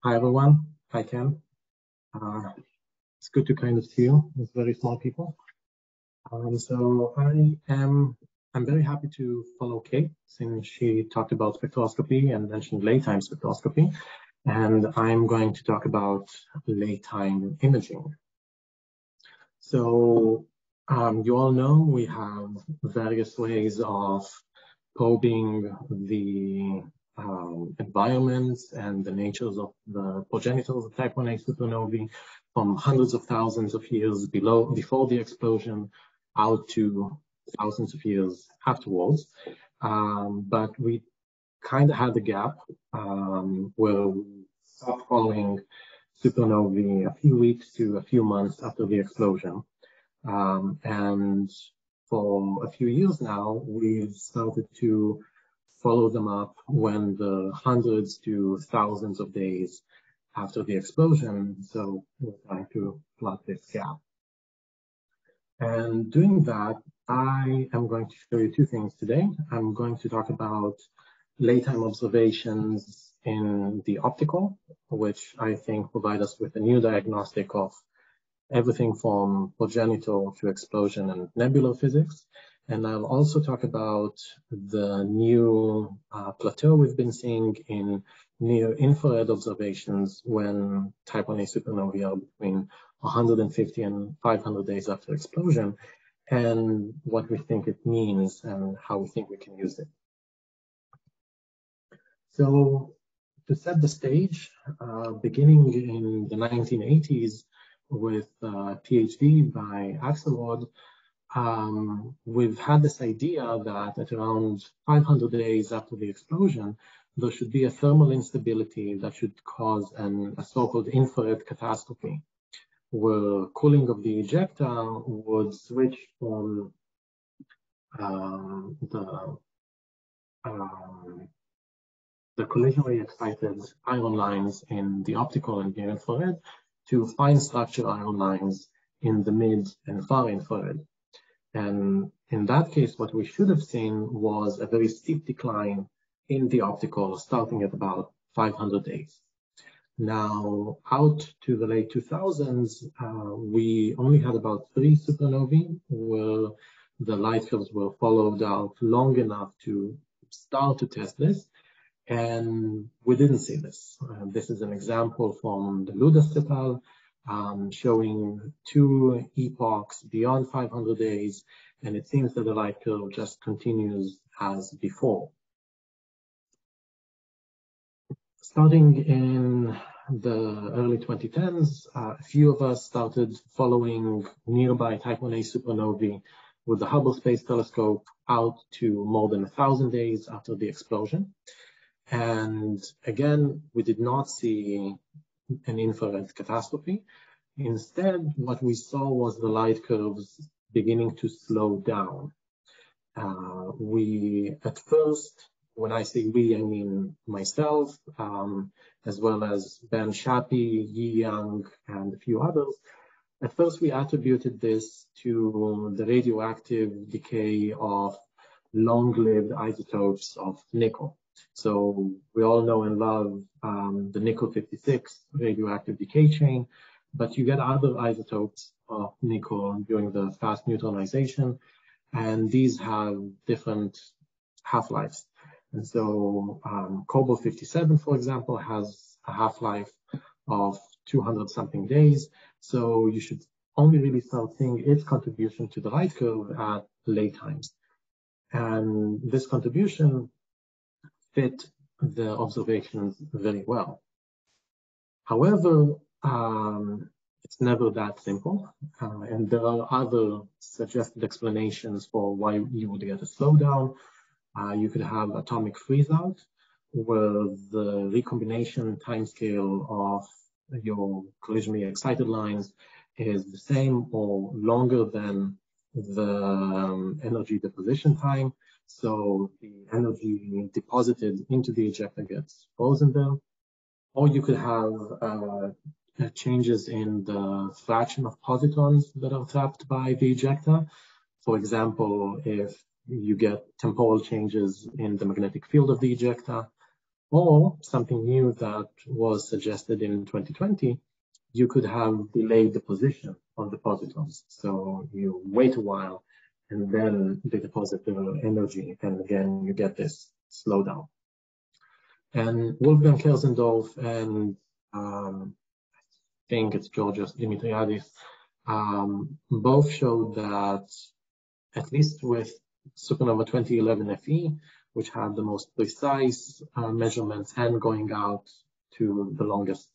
Hi everyone, hi Ken. It's good to kind of see you with very small people. So I'm very happy to follow Kate since she talked about spectroscopy and mentioned late-time spectroscopy, and I'm going to talk about late-time imaging. So you all know we have various ways of probing the environments and the natures of the progenitors of type 1a supernovae from hundreds of thousands of years before the explosion out to thousands of years afterwards. But we kind of had a gap where we stopped following supernovae a few weeks to a few months after the explosion. And for a few years now, we've started to follow them up when the hundreds to thousands of days after the explosion. So we're trying to plot this gap. And doing that, I am going to show you two things today. I'm going to talk about late-time observations in the optical, which I think provide us with a new diagnostic of everything from progenitor to explosion and nebular physics. And I'll also talk about the new plateau we've been seeing in near-infrared observations when type 1a supernovae are between 150 and 500 days after explosion, and what we think it means and how we think we can use it. So to set the stage, beginning in the 1980s with a PhD by Axelrod, we've had this idea that at around 500 days after the explosion, there should be a thermal instability that should cause a so-called infrared catastrophe, where cooling of the ejecta would switch from the collisionally excited ion lines in the optical and near infrared to fine structure ion lines in the mid and far infrared. And in that case, what we should have seen was a very steep decline in the optical starting at about 500 days. Now, out to the late 2000s, we only had about 3 supernovae where the light curves were followed out long enough to start to test this. And we didn't see this. This is an example from the Ludas et al. Showing 2 epochs beyond 500 days, and it seems that the light curve just continues as before. Starting in the early 2010s, a few of us started following nearby type 1a supernovae with the Hubble Space Telescope out to more than 1,000 days after the explosion. And again, we did not see an infrared catastrophe. Instead, what we saw was the light curves beginning to slow down. We, at first, when I say we, I mean myself, as well as Ben Shapi, Yi Yang, and a few others. At first, we attributed this to the radioactive decay of long-lived isotopes of nickel. So we all know and love the nickel-56 radioactive decay chain, but you get other isotopes of nickel during the fast neutronization, and these have different half-lives. And so cobalt-57, for example, has a half-life of 200-something days. So you should only really start seeing its contribution to the light curve at late times. And this contribution fit the observations very well. However, it's never that simple, and there are other suggested explanations for why you would get a slowdown. You could have atomic freeze-out, where the recombination timescale of your collisionally excited lines is the same or longer than the energy deposition time. So the energy deposited into the ejecta gets frozen there. Or you could have changes in the fraction of positons that are trapped by the ejecta. For example, if you get temporal changes in the magnetic field of the ejecta, Or something new that was suggested in 2020, you could have delayed the position of the positons. So you wait a while and then they deposit the energy, and again, you get this slowdown. And Wolfgang Kersendorf and I think it's Georgios Dimitriadis both showed that, at least with supernova 2011 FE, which had the most precise measurements and going out to the longest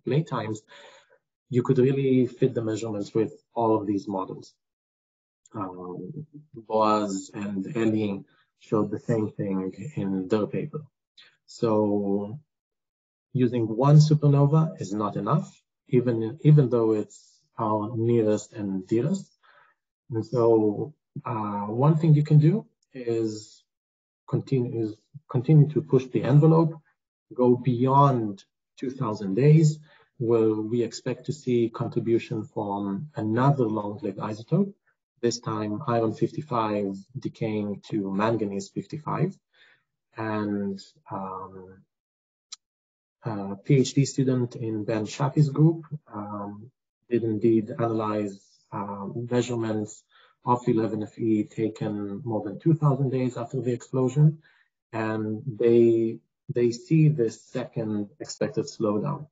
late times, you could really fit the measurements with all of these models. Boaz and Eli showed the same thing in their paper. So using one supernova is not enough, even though it's our nearest and dearest. And so one thing you can do is continue to push the envelope, go beyond 2,000 days, where we expect to see contribution from another long-lived isotope, this time iron 55 decaying to manganese 55. And a PhD student in Ben Shapi's group did indeed analyze measurements of 11FE taken more than 2,000 days after the explosion, and they see this second expected slowdown.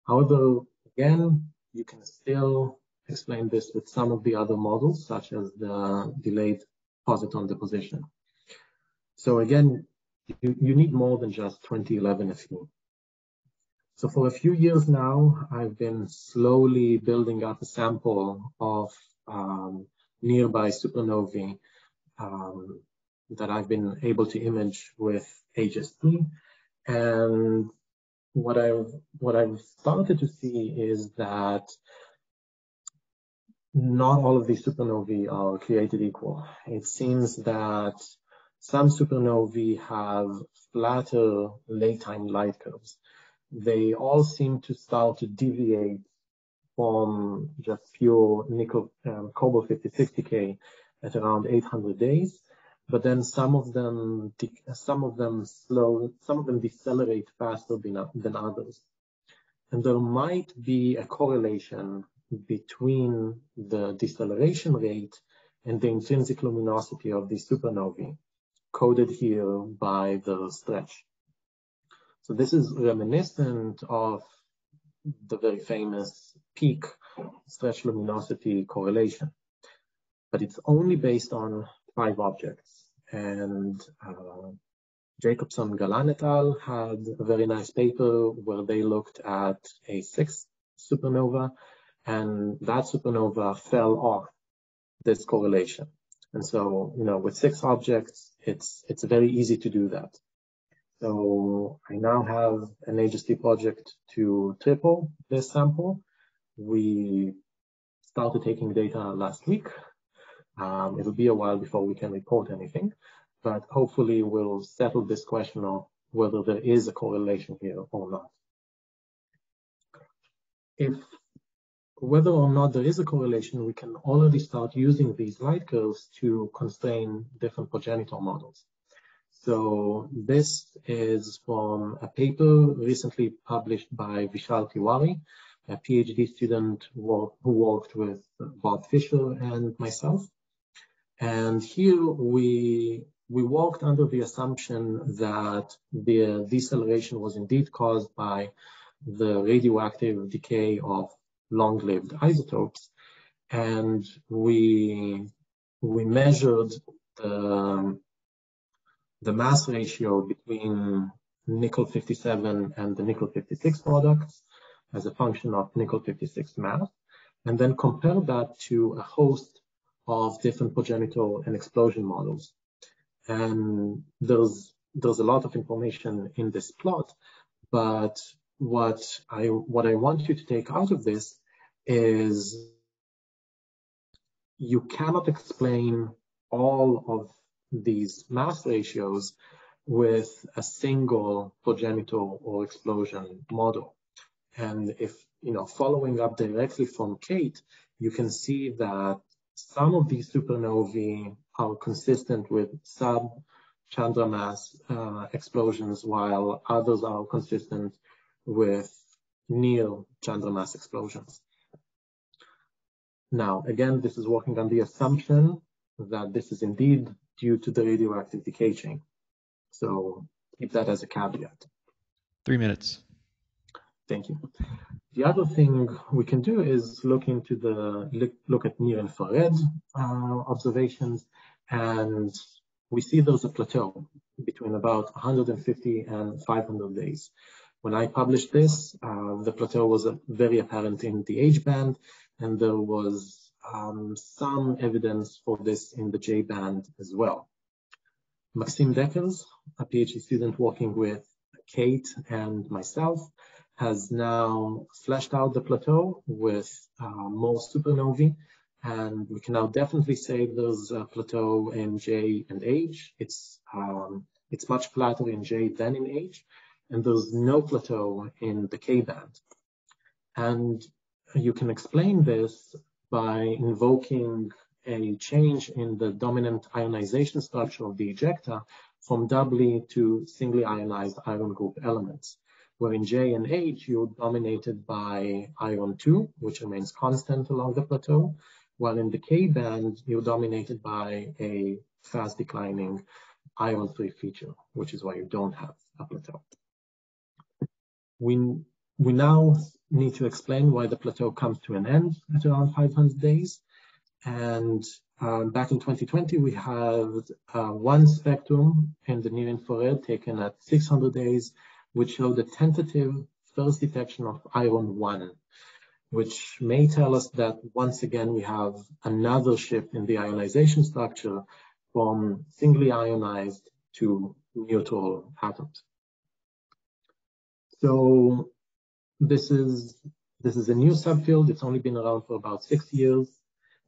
However, again, you can still explain this with some of the other models, such as the delayed positon deposition. So again, you need more than just 2011 FE. So for a few years now, I've been slowly building up a sample of nearby supernovae that I've been able to image with HST. And what I've started to see is that not all of these supernovae are created equal. It seems that some supernovae have flatter late-time light curves. They all seem to start to deviate from just pure nickel cobalt 56 decay at around 800 days, but then some of them decelerate faster than others. And there might be a correlation between the deceleration rate and the intrinsic luminosity of these supernovae, coded here by the stretch. So this is reminiscent of the very famous peak stretch luminosity correlation, but it's only based on 5 objects. And Jacobson, Galan et al. Had a very nice paper where they looked at a 6th supernova, and that supernova fell off this correlation. And so, with 6 objects, it's very easy to do that. So I now have an HST project to triple this sample. We started taking data last week. It'll be a while before we can report anything, but hopefully we'll settle this question of whether there is a correlation here or not. Whether or not there is a correlation, we can already start using these light curves to constrain different progenitor models. So this is from a paper recently published by Vishal Tiwari, a PhD student who worked with Bob Fisher and myself. And here we worked under the assumption that the deceleration was indeed caused by the radioactive decay of long-lived isotopes. And we measured the mass ratio between nickel 57 and the nickel 56 products as a function of nickel 56 mass, and then compare that to a host of different progenitor and explosion models. And there's a lot of information in this plot, but what I want you to take out of this is you cannot explain all of these mass ratios with a single progenitor or explosion model. And if, following up directly from Kate, you can see that some of these supernovae are consistent with Chandra mass explosions, while others are consistent with near Chandra mass explosions. Now, again, this is working on the assumption that this is indeed due to the radioactive decay chain. So keep that as a caveat. 3 minutes. Thank you. The other thing we can do is look at near infrared observations, and we see there's a plateau between about 150 and 500 days. When I published this, the plateau was very apparent in the H band, and there was some evidence for this in the J band as well. Maxime Deckers, a PhD student working with Kate and myself, has now fleshed out the plateau with more supernovae, and we can now definitely say there's a plateau in J and H. It's much flatter in J than in H, and there's no plateau in the K band. And you can explain this by invoking a change in the dominant ionization structure of the ejecta from doubly to singly ionized iron group elements, where in J and H you're dominated by iron 2, which remains constant along the plateau, while in the K band you're dominated by a fast declining iron 3 feature, which is why you don't have a plateau. We now need to explain why the plateau comes to an end at around 500 days. And back in 2020, we had one spectrum in the near infrared taken at 600 days, which showed a tentative first detection of iron 1, which may tell us that once again we have another shift in the ionization structure from singly ionized to neutral atoms. So this is a new subfield. It's only been around for about 6 years.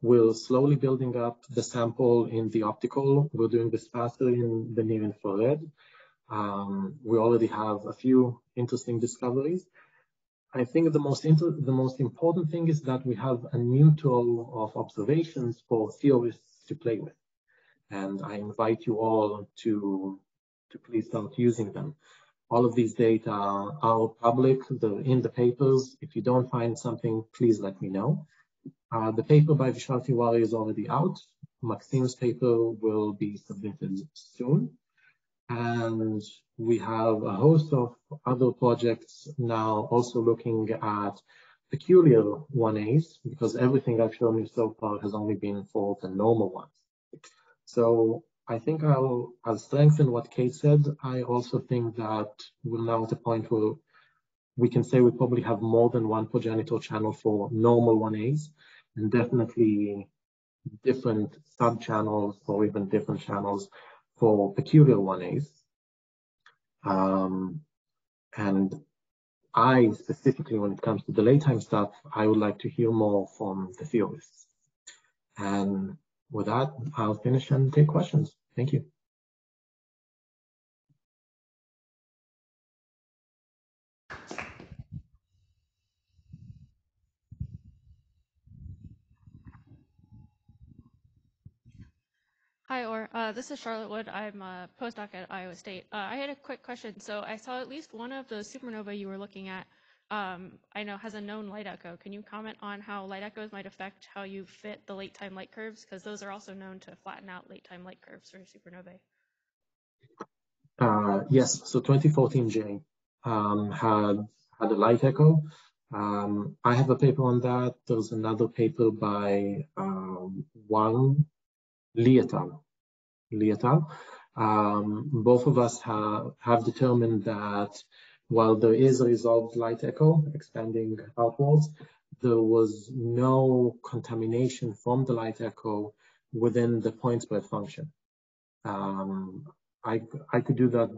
We're slowly building up the sample in the optical. We're doing this faster in the near infrared. We already have a few interesting discoveries. I think the most important thing is that we have a new tool of observations for theorists to play with. And I invite you all to please start using them. All of these data are public, they're in the papers. If you don't find something, please let me know. The paper by Vishal Tiwari is already out. Maxime's paper will be submitted soon. And we have a host of other projects now also looking at peculiar 1As, because everything I've shown you so far has only been for the normal ones. So I think I'll strengthen what Kate said. I also think that we're now at a point where we can say we probably have more than one progenitor channel for normal 1As, and definitely different sub-channels or even different channels for peculiar 1As. And I specifically, when it comes to the late time stuff, I would like to hear more from the theorists. And with that, I'll finish and take questions. Thank you. Hi, Or. This is Charlotte Wood. I'm a postdoc at Iowa State. I had a quick question. So I saw at least one of the supernovae you were looking at, I know has a known light echo. Can you comment on how light echoes might affect how you fit the late time light curves? Because those are also known to flatten out late time light curves for supernovae. Yes, so 2014J had a light echo. I have a paper on that. There's another paper by Wang Lietao. Both of us have determined that while there is a resolved light echo expanding outwards, there was no contamination from the light echo within the point spread function. I could do that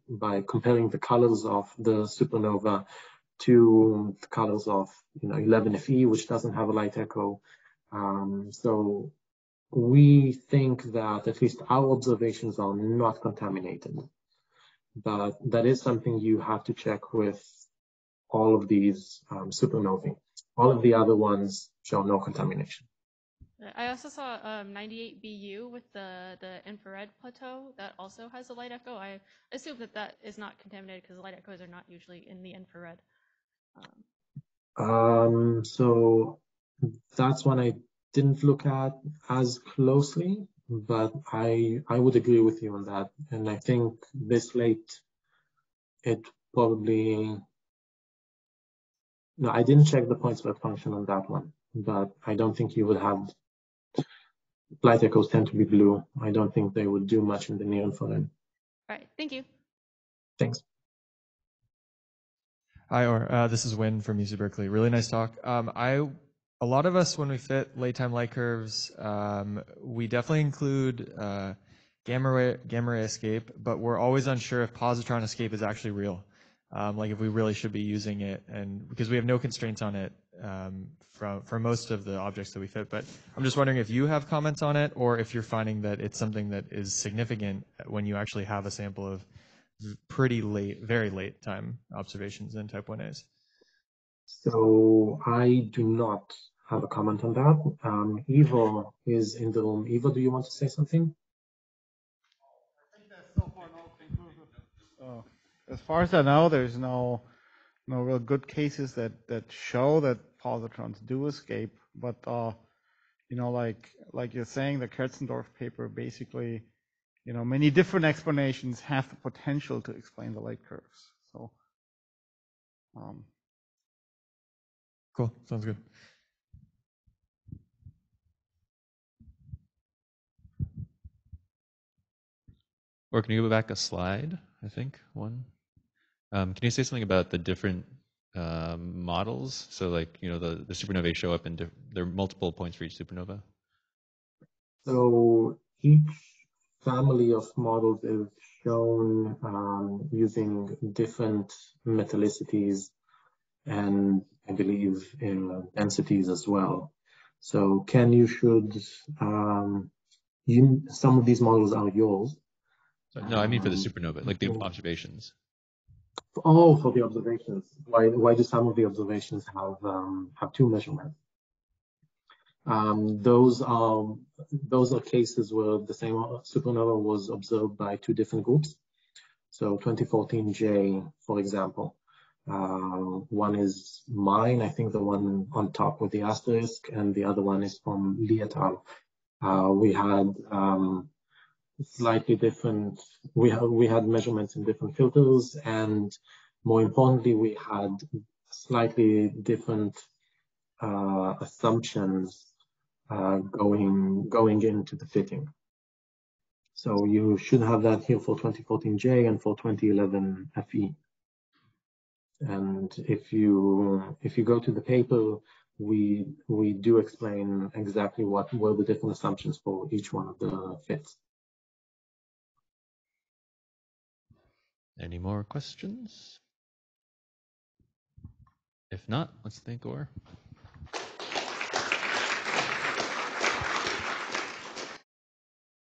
by comparing the colors of the supernova to the colors of 11Fe, which doesn't have a light echo. So we think that at least our observations are not contaminated, but that is something you have to check with all of these supernovae. All of the other ones show no contamination. I also saw 98 BU with the infrared plateau that also has a light echo. I assume that that is not contaminated because light echoes are not usually in the infrared. So that's one I didn't look at as closely, but I would agree with you on that. And I think this late, it probably, no, I didn't check the point spread function on that one, but I don't think you would have, light echoes tend to be blue. I don't think they would do much in the near infrared. All right, thank you. Thanks. Hi, or this is Win from UC Berkeley. Really nice talk. A lot of us, when we fit late time light curves, we definitely include gamma ray escape, but we're always unsure if positron escape is actually real. Like if we really should be using it, and because we have no constraints on it for most of the objects that we fit. But I'm just wondering if you have comments on it, or if you're finding that it's something that is significant when you actually have a sample of pretty late, very late time observations in type 1As. So I do not have a comment on that. Ivo is in the room. Ivo, do you want to say something? I think that's so far no conclusive. As far as I know, there's no real good cases that show that positrons do escape. But you know, like you're saying, the Kerzendorf paper basically, you know, many different explanations have the potential to explain the light curves. So. Cool, sounds good. Or can you go back a slide? I think one. Can you say something about the different models? So, like, you know, the supernovae show up in there are multiple points for each supernova. So each family of models is shown using different metallicities and I believe densities as well. So Ken, you should, some of these models are yours. So, no, I mean for the supernova, like the observations. Oh, for the observations. Why do some of the observations have two measurements? Those are cases where the same supernova was observed by two different groups. So 2014J, for example, one is mine, I think the one on top with the asterisk, and the other one is from Li et al. We had slightly different, we had measurements in different filters, and more importantly, we had slightly different assumptions going into the fitting. So you should have that here for 2014J and for 2011 FE. And if you go to the paper, we do explain exactly what were the different assumptions for each one of the fits. Any more questions? If not, let's thank Or.